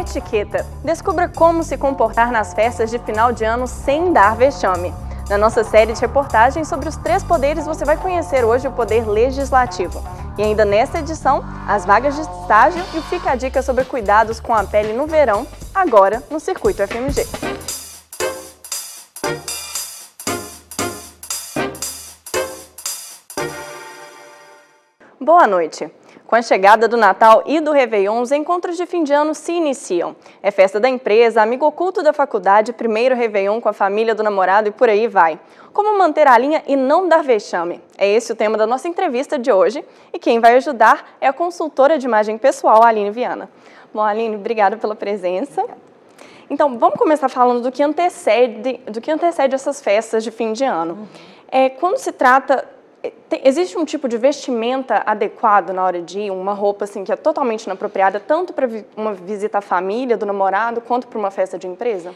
etiqueta. Descubra como se comportar nas festas de final de ano sem dar vexame. Na nossa série de reportagens sobre os 3 poderes, você vai conhecer hoje o poder legislativo. E ainda nesta edição, as vagas de estágio e fica a dica sobre cuidados com a pele no verão, agora no Circuito FMG. Boa noite! Com a chegada do Natal e do Réveillon, os encontros de fim de ano se iniciam. É festa da empresa, amigo oculto da faculdade, primeiro Réveillon com a família do namorado e por aí vai. Como manter a linha e não dar vexame? É esse o tema da nossa entrevista de hoje e quem vai ajudar é a consultora de imagem pessoal, Aline Viana. Bom, Aline, obrigada pela presença. Então, vamos começar falando do que antecede essas festas de fim de ano. Quando se trata... Existe um tipo de vestimenta adequado na hora de ir? Uma roupa assim, que é totalmente inapropriada, tanto para uma visita à família do namorado, quanto para uma festa de empresa?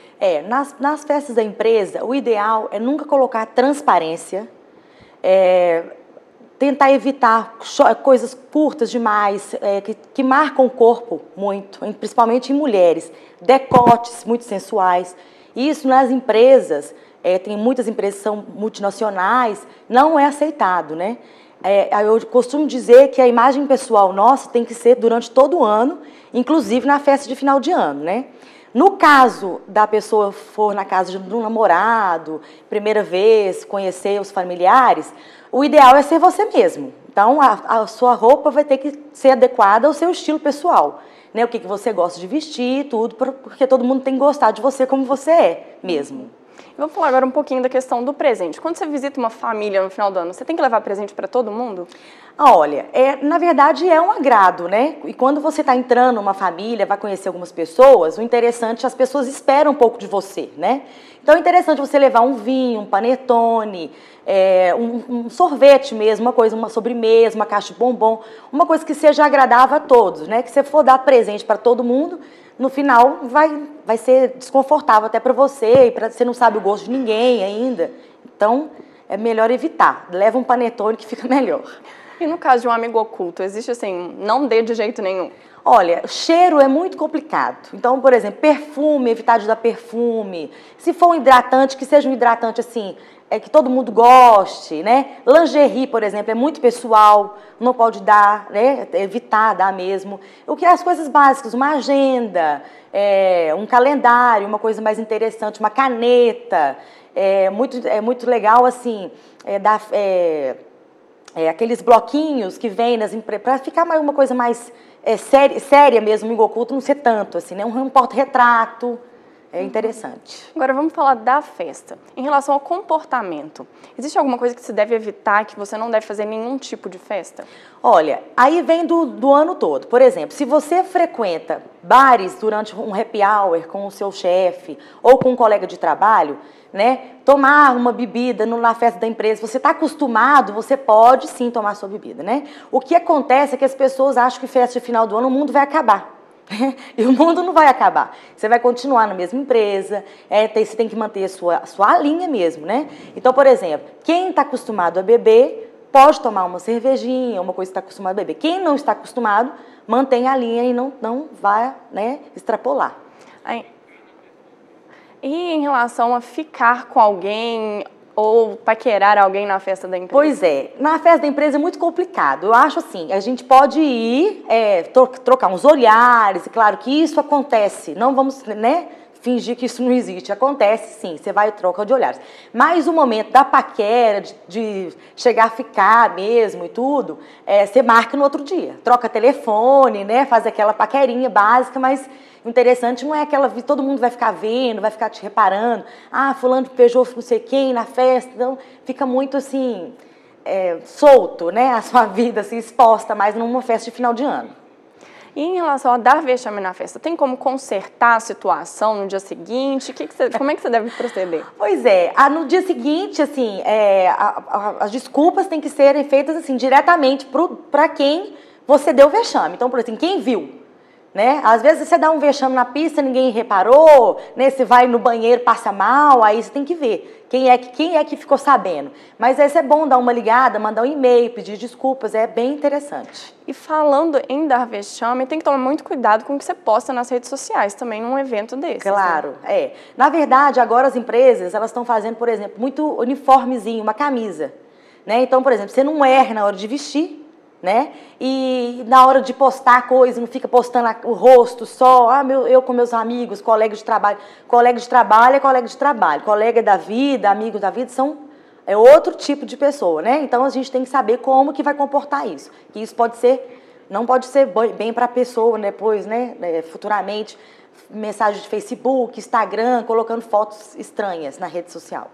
Nas festas da empresa, o ideal é nunca colocar transparência, tentar evitar coisas curtas demais, que marcam o corpo muito, principalmente em mulheres, decotes muito sensuais. Isso nas empresas... tem muitas empresas que são multinacionais, não é aceitado, né? Eu costumo dizer que a imagem pessoal nossa tem que ser durante todo o ano, inclusive na festa de final de ano, né? No caso da pessoa for na casa de um namorado, primeira vez, conhecer os familiares, o ideal é ser você mesmo. Então, a sua roupa vai ter que ser adequada ao seu estilo pessoal, né? O que você gosta de vestir, tudo, porque todo mundo tem que gostar de você como você é mesmo. Vamos falar agora um pouquinho da questão do presente. Quando você visita uma família no final do ano, você tem que levar presente para todo mundo? Olha, na verdade é um agrado, né? E quando você está entrando numa família, vai conhecer algumas pessoas, o interessante é as pessoas esperam um pouco de você, né? Então é interessante você levar um vinho, um panetone, um sorvete mesmo, uma sobremesa, uma caixa de bombom, uma coisa que seja agradável a todos, né? Que você for dar presente para todo mundo, no final vai ser desconfortável até para você, e você não sabe o gosto de ninguém ainda. Então, é melhor evitar. Leva um panetone que fica melhor. E no caso de um amigo oculto, existe assim, não dê de jeito nenhum? Olha, cheiro é muito complicado. Então, por exemplo, perfume, evitar de dar perfume. Se for um hidratante, que seja um hidratante assim, que todo mundo goste, né? Lingerie, por exemplo, é muito pessoal, não pode dar, né? Evitar dar mesmo. O que é as coisas básicas, uma agenda, um calendário, uma coisa mais interessante, uma caneta. É muito legal, assim, aqueles bloquinhos que vêm nas empresas, para ficar uma coisa mais séria mesmo, amigo oculto, não ser tanto, assim, né? Um porta-retrato. É interessante. Agora vamos falar da festa. Em relação ao comportamento, existe alguma coisa que se deve evitar, que você não deve fazer nenhum tipo de festa? Olha, aí vem do ano todo. Por exemplo, se você frequenta bares durante um happy hour com o seu chefe ou com um colega de trabalho, né, tomar uma bebida na festa da empresa, você está acostumado, você pode sim tomar sua bebida, né? O que acontece é que as pessoas acham que festa de final do ano o mundo vai acabar. E o mundo não vai acabar. Você vai continuar na mesma empresa, você tem que manter a sua linha mesmo, né? Então, por exemplo, quem está acostumado a beber, pode tomar uma cervejinha, uma coisa que está acostumado a beber. Quem não está acostumado, mantém a linha e não vai, né, extrapolar. E em relação a ficar com alguém ou paquerar alguém na festa da empresa? Pois é, na festa da empresa é muito complicado. Eu acho assim, a gente pode ir, trocar uns olhares, e claro que isso acontece, não vamos, né, fingir que isso não existe. Acontece sim, você vai e troca de olhares. Mas o momento da paquera, de chegar a ficar mesmo e tudo, você marca no outro dia. Troca telefone, né, faz aquela paquerinha básica, mas... O interessante não é todo mundo vai ficar vendo, vai ficar te reparando. Ah, fulano beijou não sei quem na festa. Então, fica muito assim, solto, né? A sua vida assim, exposta mais numa festa de final de ano. E em relação a dar vexame na festa, tem como consertar a situação no dia seguinte? Como é que você deve proceder? Pois no dia seguinte, assim, as desculpas têm que serem feitas assim, diretamente para quem você deu vexame. Então, por exemplo, quem viu? né? Às vezes você dá um vexame na pista, ninguém reparou, né? Você vai no banheiro, passa mal, aí você tem que ver quem é que ficou sabendo. Mas aí é bom dar uma ligada, mandar um e-mail, pedir desculpas, é bem interessante. E falando em dar vexame, tem que tomar muito cuidado com o que você posta nas redes sociais também num evento desse. Claro, né? Na verdade, agora as empresas, elas estão fazendo, por exemplo, muito uniformezinho, uma camisa, né? Então, por exemplo, você não erra na hora de vestir, né? E na hora de postar coisa, não fica postando o rosto só, eu com meus amigos, colegas de trabalho. Colega de trabalho é colega de trabalho, colega da vida, amigo da vida, é outro tipo de pessoa, né? Então a gente tem que saber como que vai comportar isso. Que isso não pode ser bem para a pessoa depois, né? Futuramente, mensagem de Facebook, Instagram, colocando fotos estranhas na rede social.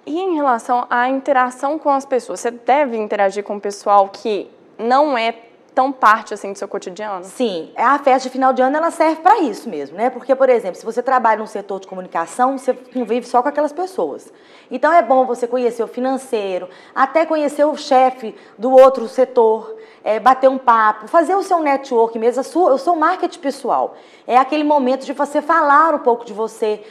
E em relação à interação com as pessoas, você deve interagir com o pessoal que não é tão parte assim do seu cotidiano? Sim, a festa de final de ano ela serve para isso mesmo, né? Porque, por exemplo, se você trabalha no setor de comunicação, você convive só com aquelas pessoas. Então é bom você conhecer o financeiro, até conhecer o chefe do outro setor, bater um papo, fazer o seu network mesmo, o seu marketing pessoal. É aquele momento de você falar um pouco de você.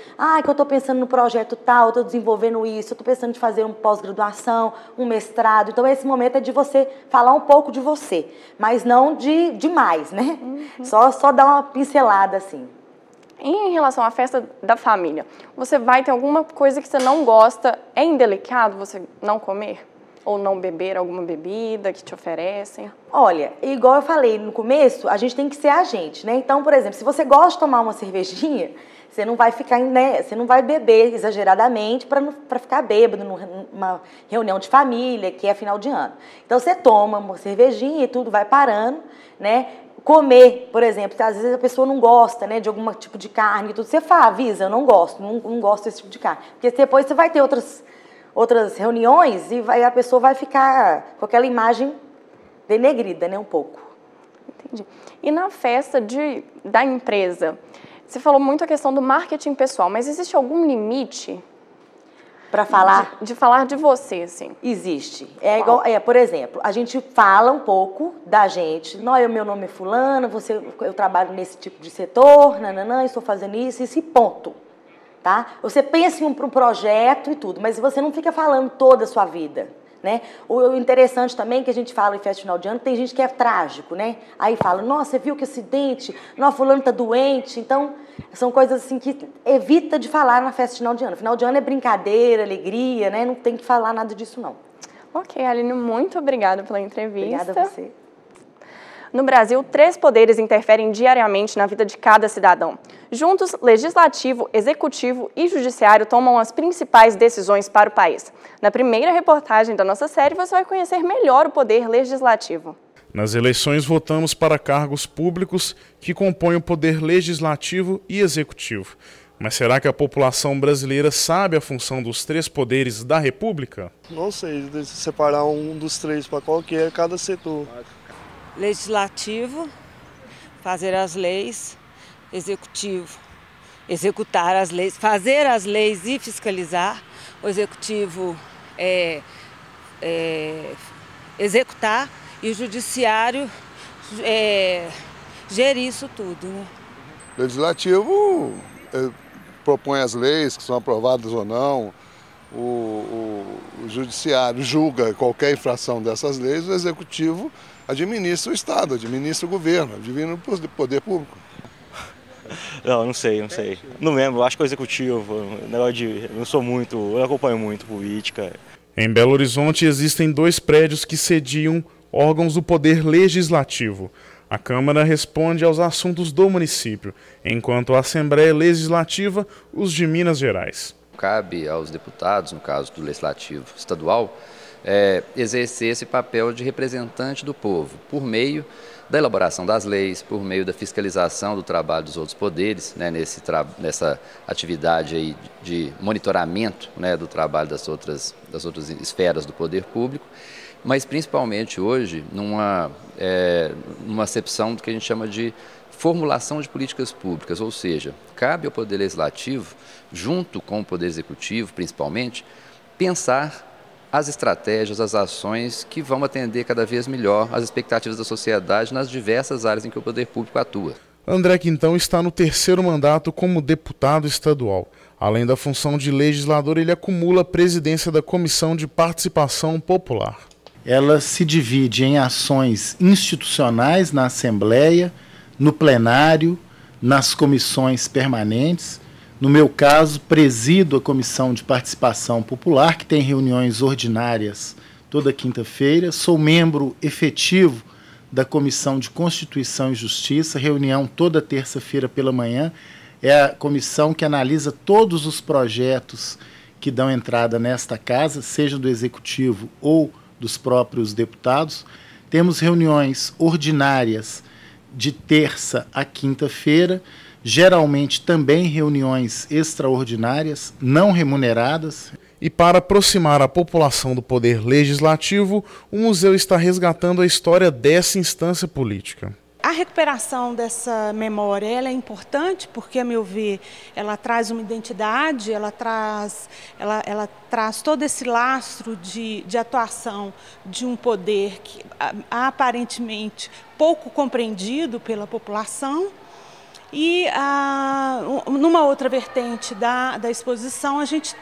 Que eu estou pensando no projeto tal, estou desenvolvendo isso, estou pensando em fazer uma pós-graduação, um mestrado. Então esse momento é de você falar um pouco de você, mas não demais, né? Uhum. Só dar uma pincelada assim. E em relação à festa da família, você vai ter alguma coisa que você não gosta? É indelicado você não comer? Ou não beber alguma bebida que te oferecem? Olha, igual eu falei no começo, a gente tem que ser a gente, né? Então, por exemplo, se você gosta de tomar uma cervejinha, você não vai ficar, né? Você não vai beber exageradamente para ficar bêbado numa reunião de família, que é final de ano. Então, você toma uma cervejinha e tudo vai parando, né? Comer, por exemplo, às vezes a pessoa não gosta, né, de algum tipo de carne e tudo. Você avisa, eu não gosto desse tipo de carne. Porque depois você vai ter outras reuniões e a pessoa vai ficar com aquela imagem denegrida, né, um pouco. Entendi. E na festa da empresa, você falou muito a questão do marketing pessoal, mas existe algum limite? Para falar? De falar de você, assim. Existe. Por exemplo, a gente fala um pouco da gente. Meu nome é fulano, eu trabalho nesse tipo de setor, estou fazendo isso, e ponto. Tá? Você pensa em um projeto e tudo, mas você não fica falando toda a sua vida, né? O interessante também é que a gente fala em festa de final de ano, tem gente que é trágico, né? Aí fala, nossa, você viu que acidente? Nossa, fulano tá doente. Então, são coisas assim que evita de falar na festa de final de ano. Final de ano é brincadeira, alegria, né? Não tem que falar nada disso, não. Ok, Aline, muito obrigada pela entrevista. Obrigada a você. No Brasil, 3 poderes interferem diariamente na vida de cada cidadão. Juntos, Legislativo, Executivo e Judiciário tomam as principais decisões para o país. Na primeira reportagem da nossa série, você vai conhecer melhor o poder legislativo. Nas eleições, votamos para cargos públicos que compõem o poder legislativo e executivo. Mas será que a população brasileira sabe a função dos 3 poderes da República? Não sei separar um dos 3 para qual que é cada setor. Legislativo, fazer as leis, executivo, executar as leis, fazer as leis e fiscalizar, o executivo executar e o judiciário gerir isso tudo, né? Legislativo propõe as leis que são aprovadas ou não, o judiciário julga qualquer infração dessas leis, o executivo administra o Estado, administra o governo, administra o poder público. Não sei. Não lembro, acho que é o executivo, eu não acompanho muito política. Em Belo Horizonte existem 2 prédios que sediam órgãos do poder legislativo. A Câmara responde aos assuntos do município, enquanto a Assembleia Legislativa, os de Minas Gerais. Cabe aos deputados, no caso do Legislativo Estadual, exercer esse papel de representante do povo, por meio da elaboração das leis, por meio da fiscalização do trabalho dos outros poderes, né, nessa atividade aí de monitoramento, né, do trabalho das outras esferas do poder público, mas principalmente hoje numa acepção do que a gente chama de formulação de políticas públicas, ou seja, cabe ao Poder Legislativo, junto com o Poder Executivo principalmente, pensar as estratégias, as ações que vão atender cada vez melhor as expectativas da sociedade nas diversas áreas em que o poder público atua. André Quintão está no 3º mandato como deputado estadual. Além da função de legislador, ele acumula a presidência da Comissão de Participação Popular. Ela se divide em ações institucionais na Assembleia, no plenário, nas comissões permanentes. No meu caso, presido a Comissão de Participação Popular, que tem reuniões ordinárias toda quinta-feira. Sou membro efetivo da Comissão de Constituição e Justiça, reunião toda terça-feira pela manhã. É a comissão que analisa todos os projetos que dão entrada nesta casa, seja do Executivo ou dos próprios deputados. Temos reuniões ordinárias de terça a quinta-feira, geralmente também reuniões extraordinárias, não remuneradas. E para aproximar a população do poder legislativo, o museu está resgatando a história dessa instância política. A recuperação dessa memória ela é importante porque, a meu ver, ela traz uma identidade, ela traz todo esse lastro de atuação de um poder que aparentemente pouco compreendido pela população. E numa outra vertente da exposição, a gente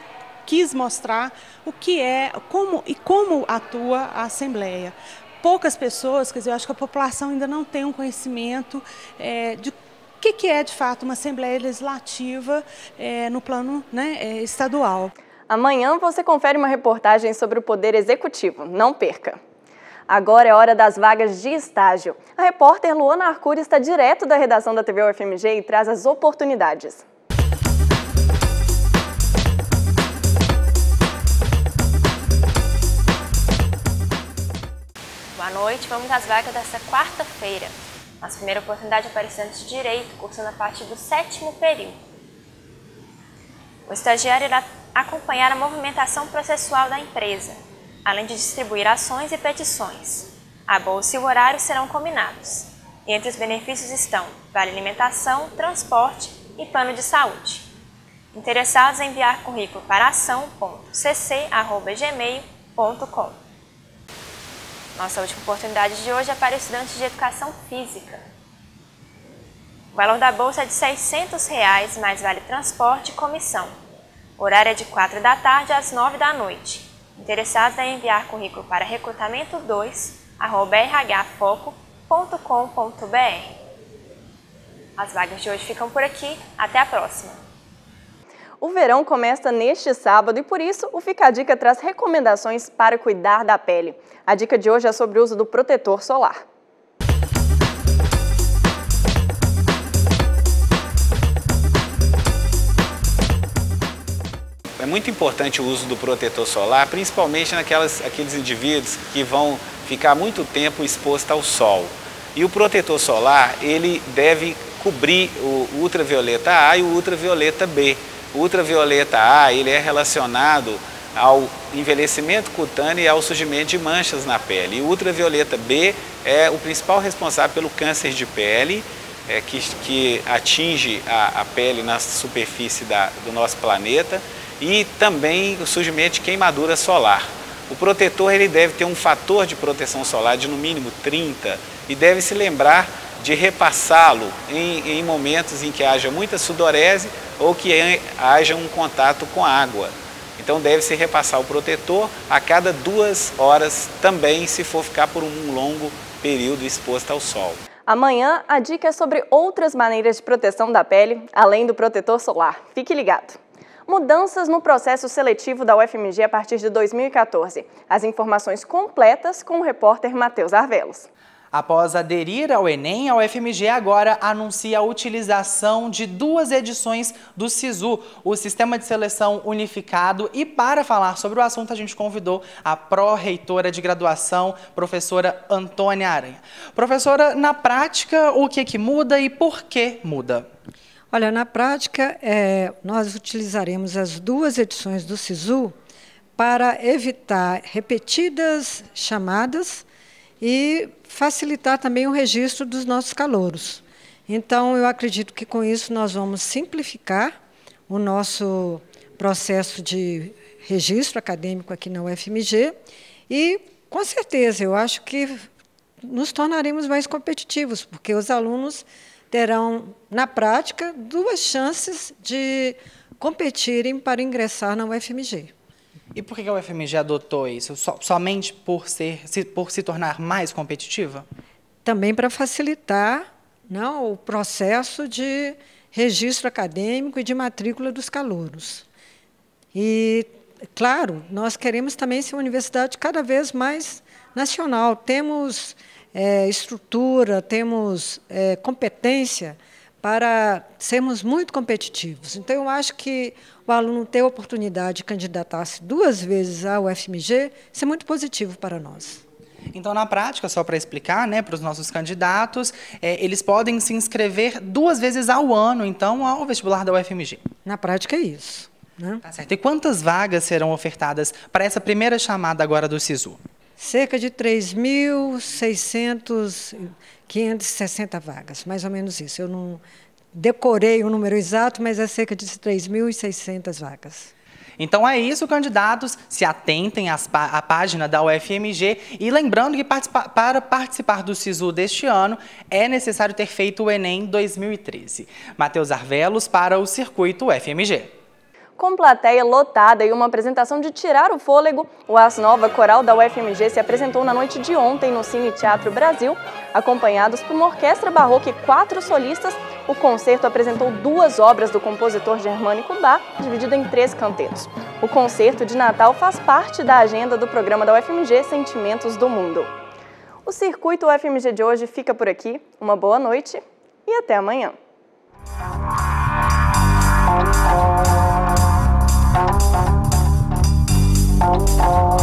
quis mostrar o que é, como atua a Assembleia. Poucas pessoas, quer dizer, eu acho que a população ainda não tem um conhecimento de o que é, de fato, uma Assembleia Legislativa no plano, né, estadual. Amanhã você confere uma reportagem sobre o Poder Executivo. Não perca! Agora é hora das vagas de estágio. A repórter Luana Arcuri está direto da redação da TV UFMG e traz as oportunidades. Boa noite, vamos às vagas desta quarta-feira. Nossa primeira oportunidade é para estudantes de Direito, cursando a partir do 7º período. O estagiário irá acompanhar a movimentação processual da empresa, além de distribuir ações e petições. A bolsa e o horário serão combinados. E entre os benefícios estão vale alimentação, transporte e plano de saúde. Interessados em enviar currículo para ação.cc@gmail.com. Nossa última oportunidade de hoje é para estudantes de Educação Física. O valor da bolsa é de R$ 600, mais vale transporte e comissão. O horário é de 4 da tarde às 9 da noite. Interessados em enviar currículo para recrutamento2@rhfoco.com.br. As vagas de hoje ficam por aqui. Até a próxima! O verão começa neste sábado e, por isso, o Fica a Dica traz recomendações para cuidar da pele. A dica de hoje é sobre o uso do protetor solar. É muito importante o uso do protetor solar, principalmente aqueles indivíduos que vão ficar muito tempo expostos ao sol. E o protetor solar, ele deve cobrir o ultravioleta A e o ultravioleta B. O ultravioleta A, ele é relacionado ao envelhecimento cutâneo e ao surgimento de manchas na pele. E o ultravioleta B é o principal responsável pelo câncer de pele, que atinge a pele na superfície do nosso planeta, e também o surgimento de queimadura solar. O protetor ele deve ter um fator de proteção solar de no mínimo 30 e deve se lembrar de repassá-lo em momentos em que haja muita sudorese ou que haja um contato com água. Então deve-se repassar o protetor a cada 2 horas também, se for ficar por um longo período exposto ao sol. Amanhã a dica é sobre outras maneiras de proteção da pele, além do protetor solar. Fique ligado! Mudanças no processo seletivo da UFMG a partir de 2014. As informações completas com o repórter Matheus Arvelos. Após aderir ao Enem, a UFMG agora anuncia a utilização de 2 edições do SISU, o Sistema de Seleção Unificado. E para falar sobre o assunto, a gente convidou a pró-reitora de graduação, professora Antônia Aranha. Professora, na prática, o que muda e por que muda? Olha, na prática, nós utilizaremos as 2 edições do SISU para evitar repetidas chamadas e facilitar também o registro dos nossos calouros. Então, eu acredito que com isso nós vamos simplificar o nosso processo de registro acadêmico aqui na UFMG e, com certeza, eu acho que nos tornaremos mais competitivos, porque os alunos terão, na prática, 2 chances de competirem para ingressar na UFMG. E por que a UFMG adotou isso? Somente por se tornar mais competitiva? Também para facilitar, não, o processo de registro acadêmico e de matrícula dos calouros. E, claro, nós queremos também ser uma universidade cada vez mais nacional. Temos estrutura, temos competência para sermos muito competitivos. Então, eu acho que o aluno ter a oportunidade de candidatar-se 2 vezes à UFMG, isso é muito positivo para nós. Então, na prática, só para explicar, né, para os nossos candidatos, eles podem se inscrever 2 vezes ao ano, então, ao vestibular da UFMG. Na prática é isso, né? Tá certo. E quantas vagas serão ofertadas para essa primeira chamada agora do SISU? Cerca de 3.560 vagas, mais ou menos isso. Eu não decorei o número exato, mas é cerca de 3.600 vagas. Então é isso, candidatos, se atentem à página da UFMG e lembrando que para participar do SISU deste ano é necessário ter feito o Enem 2013. Matheus Arvelos para o Circuito UFMG. Com plateia lotada e uma apresentação de tirar o fôlego, o Ars Nova Coral da UFMG se apresentou na noite de ontem no Cine Teatro Brasil. Acompanhados por uma orquestra barroca e 4 solistas, o concerto apresentou 2 obras do compositor Germânico Bach, dividido em 3 cantetos. O concerto de Natal faz parte da agenda do programa da UFMG Sentimentos do Mundo. O Circuito UFMG de hoje fica por aqui. Uma boa noite e até amanhã. Thank you.